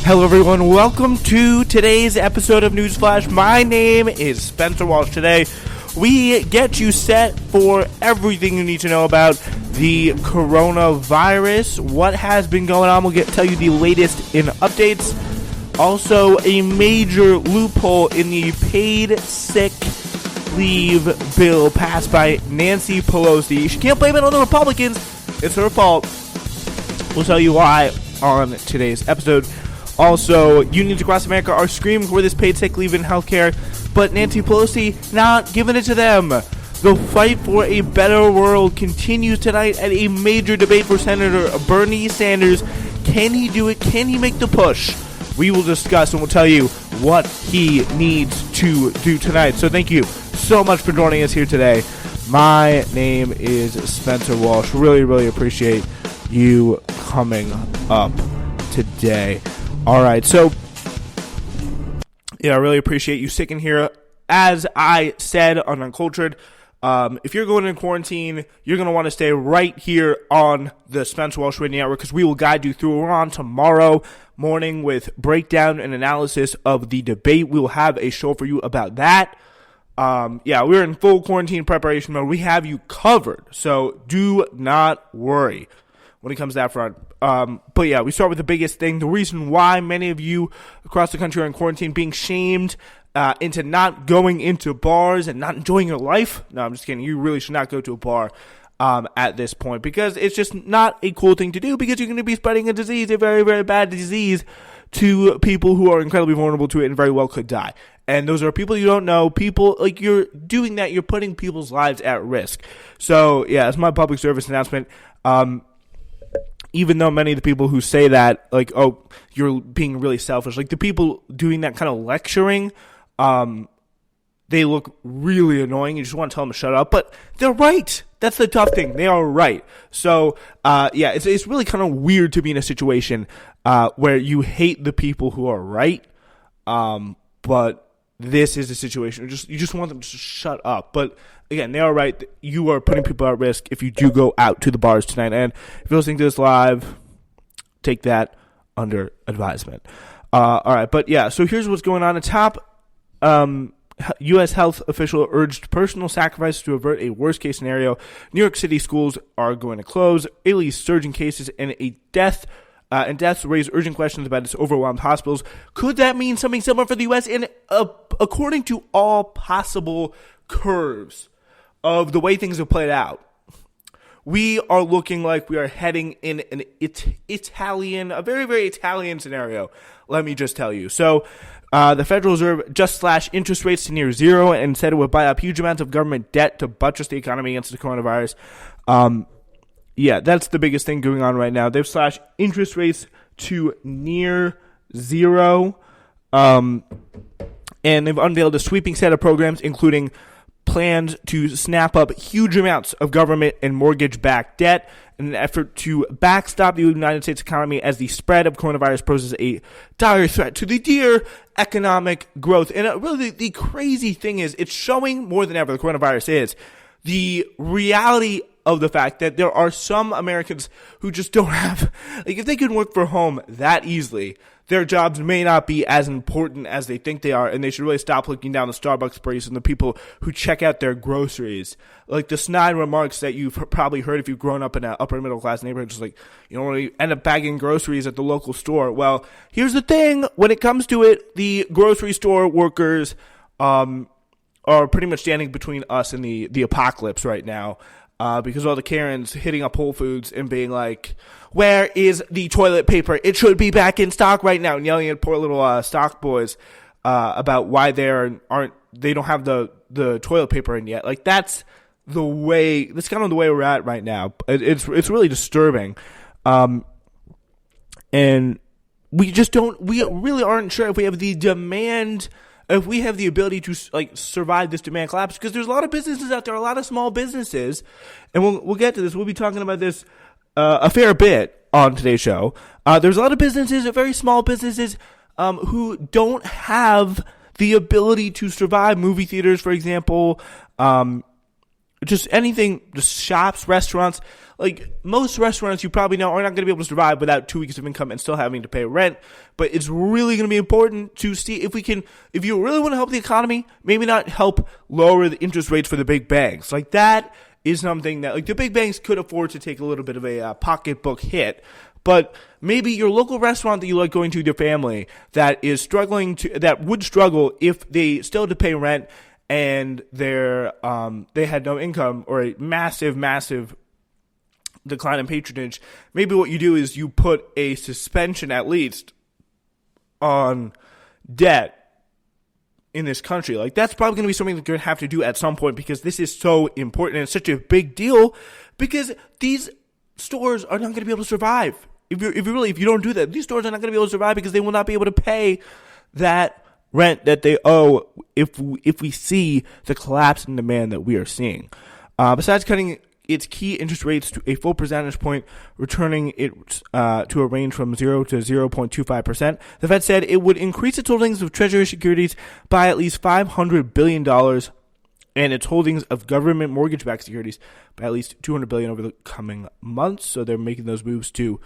Hello everyone, welcome to today's episode of Newsflash. My name is Spencer Walsh. Today, we get you set for everything you need to know about the coronavirus, what has been going on. We'll tell you the latest in updates. Also, a major loophole in the paid sick leave bill passed by Nancy Pelosi. She can't blame it on the Republicans. It's her fault. We'll tell you why on today's episode. Also, unions across America are screaming for this paid sick leave in healthcare, but Nancy Pelosi not giving it to them. The fight for a better world continues tonight at a major debate for Senator Bernie Sanders. Can he do it? Can he make the push? We will discuss and we'll tell you what he needs to do tonight. So thank you so much for joining us here today. My name is Spencer Walsh. Really appreciate you coming up today. All right, so, I really appreciate you sticking here. As I said on Uncultured, if you're going in quarantine, you're going to want to stay right here on the Spencer Walsh Radio Network because we will guide you through. We're on tomorrow morning with breakdown and analysis of the debate. We will have a show for you about that. We're in full quarantine preparation mode. We have you covered, so do not worry when it comes to that front. We start with the biggest thing. The reason why many of you across the country are in quarantine being shamed into not going into bars and not enjoying your life. No, I'm just kidding. You really should not go to a bar at this point because it's just not a cool thing to do because you're going to be spreading a disease, a very, very bad disease to people who are incredibly vulnerable to it and very well could die. And those are people you don't know. People, like, you're doing that. You're putting people's lives at risk. So, it's my public service announcement. Even though many of the people who say that, like, oh, you're being really selfish, like the people doing that kind of lecturing, they look really annoying. You just want to tell them to shut up, but they're right. That's the tough thing. They are right. So, it's really kind of weird to be in a situation where you hate the people who are right, but this is a situation you just want them to shut up. But again, they are right. You are putting people at risk if you do go out to the bars tonight. And if you're listening to this live, take that under advisement. All right. But so here's what's going on. At top, U.S. health official urged personal sacrifice to avert a worst-case scenario. New York City schools are going to close. Italy's surging cases and deaths raise urgent questions about its overwhelmed hospitals. Could that mean something similar for the U.S.? And according to all possible curves of the way things have played out, we are looking like we are heading in an a very, very Italian scenario, let me just tell you. So the Federal Reserve just slashed interest rates to near zero and said it would buy up huge amounts of government debt to buttress the economy against the coronavirus. That's the biggest thing going on right now. They've slashed interest rates to near zero. And they've unveiled a sweeping set of programs, including plans to snap up huge amounts of government and mortgage-backed debt in an effort to backstop the United States economy as the spread of coronavirus poses a dire threat to the dear economic growth. And really, the crazy thing is, it's showing more than ever, the coronavirus is, the reality of the fact that there are some Americans who just don't have, like, if they can work from home that easily, their jobs may not be as important as they think they are, and they should really stop looking down the Starbucks price and the people who check out their groceries. Like the snide remarks that you've probably heard if you've grown up in an upper middle class neighborhood, just like, you know, when you end up bagging groceries at the local store. Well, here's the thing. When it comes to it, the grocery store workers are pretty much standing between us and the apocalypse right now. Because all the Karens hitting up Whole Foods and being like, where is the toilet paper? It should be back in stock right now. And yelling at poor little stock boys about why they don't have the toilet paper in yet. Like, that's kind of the way we're at right now. It's really disturbing. And we really aren't sure if we have the demand, if we have the ability to, like, survive this demand collapse, because there's a lot of businesses out there, a lot of small businesses, and we'll get to this. We'll be talking about this a fair bit on today's show. There's a lot of businesses, very small businesses, who don't have the ability to survive. Movie theaters, for example, just anything, just shops, restaurants. Like, most restaurants you probably know are not going to be able to survive without 2 weeks of income and still having to pay rent. But it's really going to be important to see if you really want to help the economy, maybe not help lower the interest rates for the big banks. Like, that is something that, like, the big banks could afford to take a little bit of a pocketbook hit. But maybe your local restaurant that you like going to with your family that would struggle if they still had to pay rent and they had no income or a massive decline in patronage. Maybe what you do is you put a suspension at least on debt in this country. Like, that's probably going to be something that you're going to have to do at some point, because this is so important and it's such a big deal, because these stores are not going to be able to survive. If you don't do that, these stores are not going to be able to survive because they will not be able to pay that rent that they owe if we see the collapse in demand that we are seeing. Besides cutting its key interest rates to a full percentage point, returning it to a range from 0 to 0.25%, the Fed said it would increase its holdings of Treasury securities by at least $500 billion and its holdings of government mortgage-backed securities by at least $200 billion over the coming months. So they're making those moves to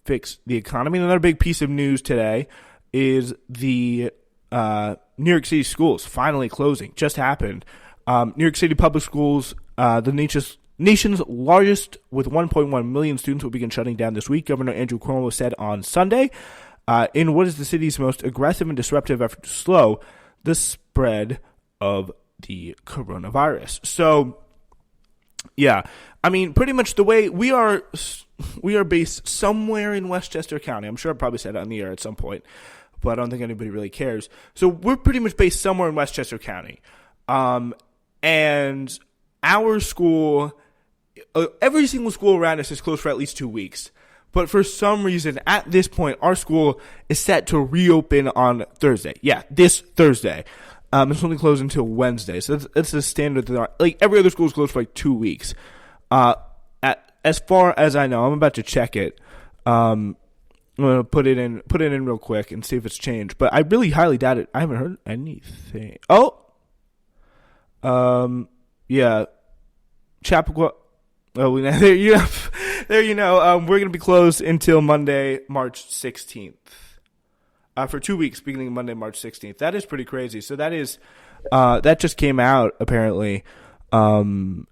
fix the economy. Another big piece of news today is the New York City schools finally closing. Just happened. New York City public schools, the nation's largest, with 1.1 million students, will begin shutting down this week. Governor Andrew Cuomo said on Sunday, in what is the city's most aggressive and disruptive effort to slow the spread of the coronavirus. So, yeah, I mean, pretty much the way we are based somewhere in Westchester County. I'm sure I probably said it on the air at some point, but I don't think anybody really cares. So we're pretty much based somewhere in Westchester County. And our school, every single school around us is closed for at least 2 weeks. But for some reason, at this point, our school is set to reopen on Thursday. Yeah, this Thursday. It's only closed until Wednesday. So that's the standard. Like, every other school is closed for like 2 weeks. As far as I know, I'm about to check it. I'm gonna put it in real quick and see if it's changed. But I really highly doubt it. I haven't heard anything. Yeah, Chappaqua. Oh, there you know. We're gonna be closed until Monday, March 16th. For 2 weeks, beginning Monday, March 16th. That is pretty crazy. So that just came out apparently, and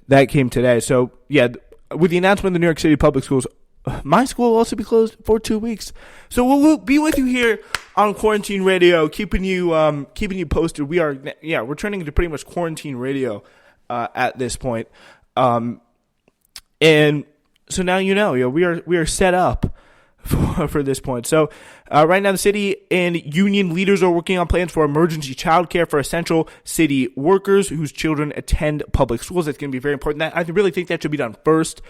that came today. So yeah, with the announcement of the New York City public schools, my school will also be closed for 2 weeks. So we'll be with you here on Quarantine Radio, keeping you posted. We're turning into pretty much quarantine radio at this point. And so now we are set up for this point. So right now the city and union leaders are working on plans for emergency childcare for essential city workers whose children attend public schools. That's going to be very important. I really think that should be done first.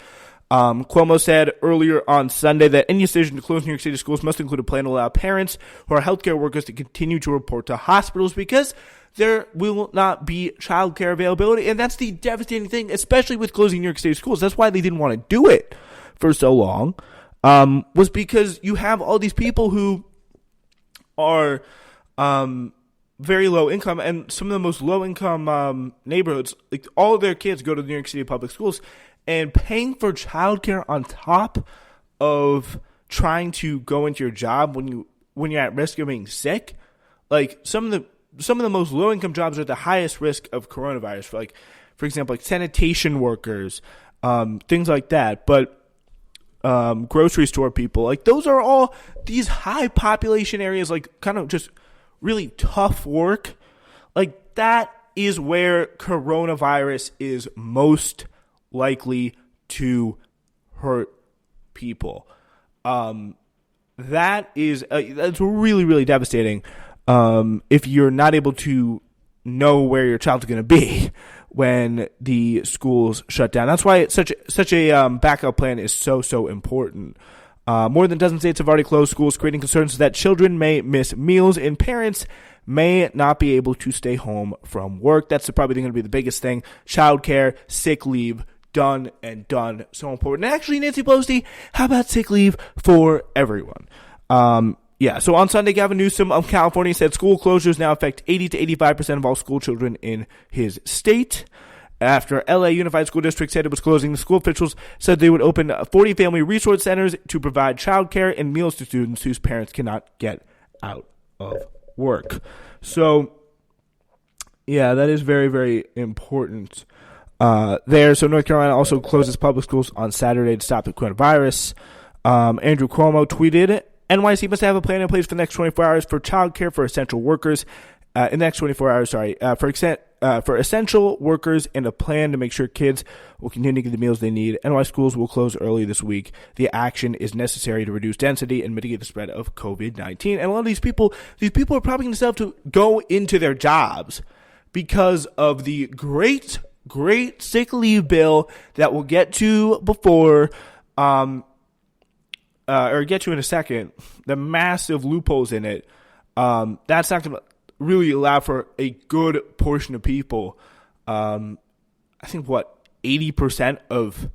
Cuomo said earlier on Sunday that any decision to close New York City schools must include a plan to allow parents who are healthcare workers to continue to report to hospitals, because there will not be childcare availability. And that's the devastating thing, especially with closing New York City schools. That's why they didn't want to do it for so long, was because you have all these people who are very low income, and some of the most low income neighborhoods, like, all of their kids go to the New York City public schools. And paying for childcare on top of trying to go into your job when you're at risk of being sick, like, some of the most low income jobs are at the highest risk of coronavirus. For example, like sanitation workers, things like that. But grocery store people, like, those are all these high population areas, like, kind of just really tough work. Like, that is where coronavirus is most likely to hurt people. That's really, really devastating. If you're not able to know where your child's going to be when the schools shut down. That's why such a backup plan is so important. More than a dozen states have already closed schools, creating concerns that children may miss meals and parents may not be able to stay home from work. That's probably going to be the biggest thing. Childcare, sick leave, done and done. So important. And actually, Nancy Pelosi, how about sick leave for everyone? So on Sunday, Gavin Newsom of California said school closures now affect 80 to 85% of all school children in his state. After LA Unified School District said it was closing, the school officials said they would open 40 family resource centers to provide childcare and meals to students whose parents cannot get out of work. So, yeah, that is very, very important there. So North Carolina also closes public schools on Saturday to stop the coronavirus. Andrew Cuomo tweeted, NYC must have a plan in place for the next 24 hours for childcare for essential workers. In the next 24 hours, for essential workers, and a plan to make sure kids will continue to get the meals they need. NY schools will close early this week. The action is necessary to reduce density and mitigate the spread of COVID-19. And a lot of these people are probably going to have to go into their jobs because of the great sick leave bill that we'll get to before, or get to in a second. The massive loopholes in it. That's not going to really allow for a good portion of people. I think 80% of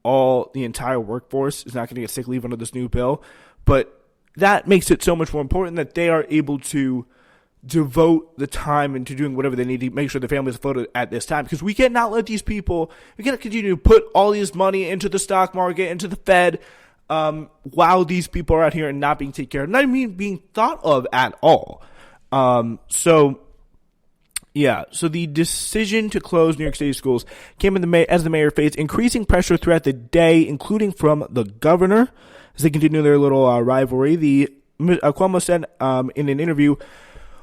the entire workforce is not going to get sick leave under this new bill, but that makes it so much more important that they are able to devote the time into doing whatever they need to make sure their families are voted at this time, because we cannot let these people, we cannot continue to put all this money into the stock market, into the Fed, while these people are out here and not being taken care of, not even being thought of at all. So the decision to close New York City schools came as the mayor faced increasing pressure throughout the day, including from the governor, as they continue their little rivalry. Cuomo said in an interview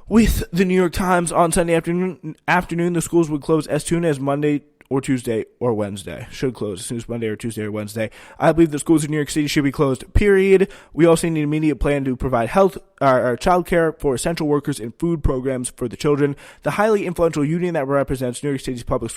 with the New York Times on Sunday afternoon, the schools would close as soon as Monday or Tuesday or Wednesday. Should close as soon as Monday or Tuesday or Wednesday. I believe the schools in New York City should be closed, period. We also need an immediate plan to provide health or child care for essential workers and food programs for the children. The highly influential union that represents New York City's public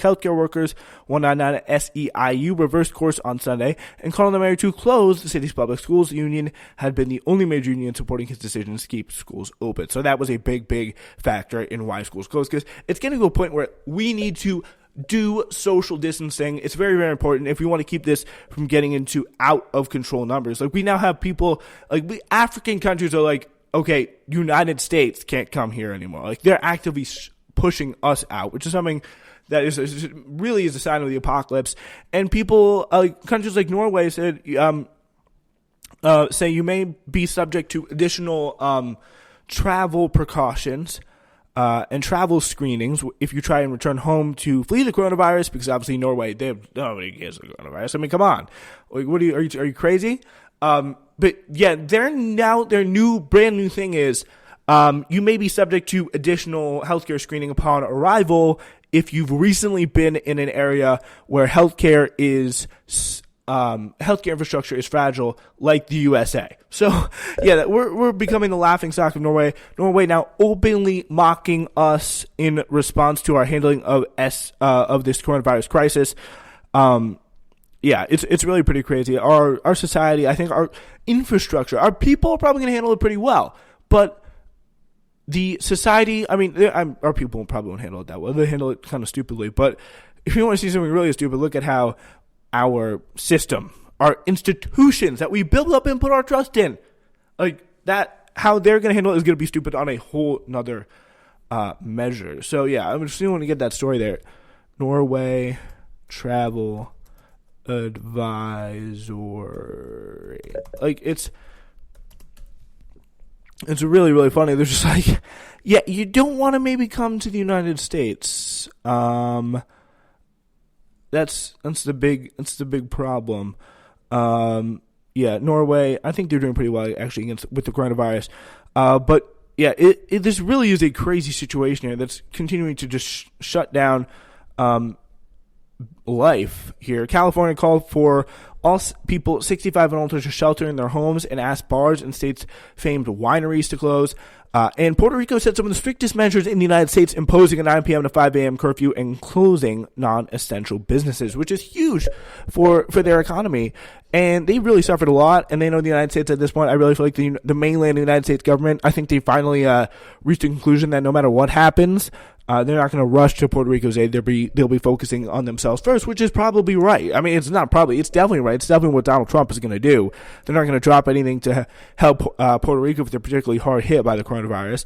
health care workers, 199 SEIU, reversed course on Sunday and called on the mayor to close the city's public schools. The union had been the only major union supporting his decision to keep schools open. So that was a big factor in why schools closed, because it's getting to a point where we need to do social distancing. It's very, very important if we want to keep this from getting into out of control numbers. Like, we now have people, African countries are like, okay, United States can't come here anymore. Like, they're actively pushing us out, which is something that is really is a sign of the apocalypse. And people, countries like Norway said, say you may be subject to additional travel precautions and travel screenings if you try and return home to flee the coronavirus, because obviously Norway, they have nobody cares the coronavirus. I mean, come on, like, what are you crazy? But yeah, their brand new thing is you may be subject to additional healthcare screening upon arrival if you've recently been in an area where healthcare infrastructure is fragile, like the USA. So, yeah, we're becoming the laughing stock of Norway. Norway now openly mocking us in response to our handling of this coronavirus crisis. Yeah, it's really pretty crazy. Our society, I think, our infrastructure, our people are probably going to handle it pretty well, but the society, I mean, our people probably won't handle it that well. They handle it kind of stupidly. But if you want to see something really stupid, look at how our system, our institutions that we build up and put our trust in, like that, how they're going to handle it is going to be stupid on a whole nother measure. So yeah, I'm just want to get that story there. Norway travel advisory, like it's really, really funny. They're just like, yeah, you don't want to maybe come to the United States. That's the big problem. Yeah, Norway, I think they're doing pretty well actually with the coronavirus. But yeah, this really is a crazy situation here that's continuing to just shut down life here. California called for all people 65 and older to shelter in their homes and asked bars and state's famed wineries to close. And Puerto Rico said some of the strictest measures in the United States, imposing a 9 p.m. to 5 a.m. curfew and closing non-essential businesses, which is huge for their economy. And they really suffered a lot, and they know the United States at this point. I really feel like the mainland United States government, I think they finally reached a conclusion that no matter what happens, They're not going to rush to Puerto Rico's aid. They'll be focusing on themselves first, which is probably right. I mean, it's not probably. It's definitely right. It's definitely what Donald Trump is going to do. They're not going to drop anything to help Puerto Rico if they're particularly hard hit by the coronavirus.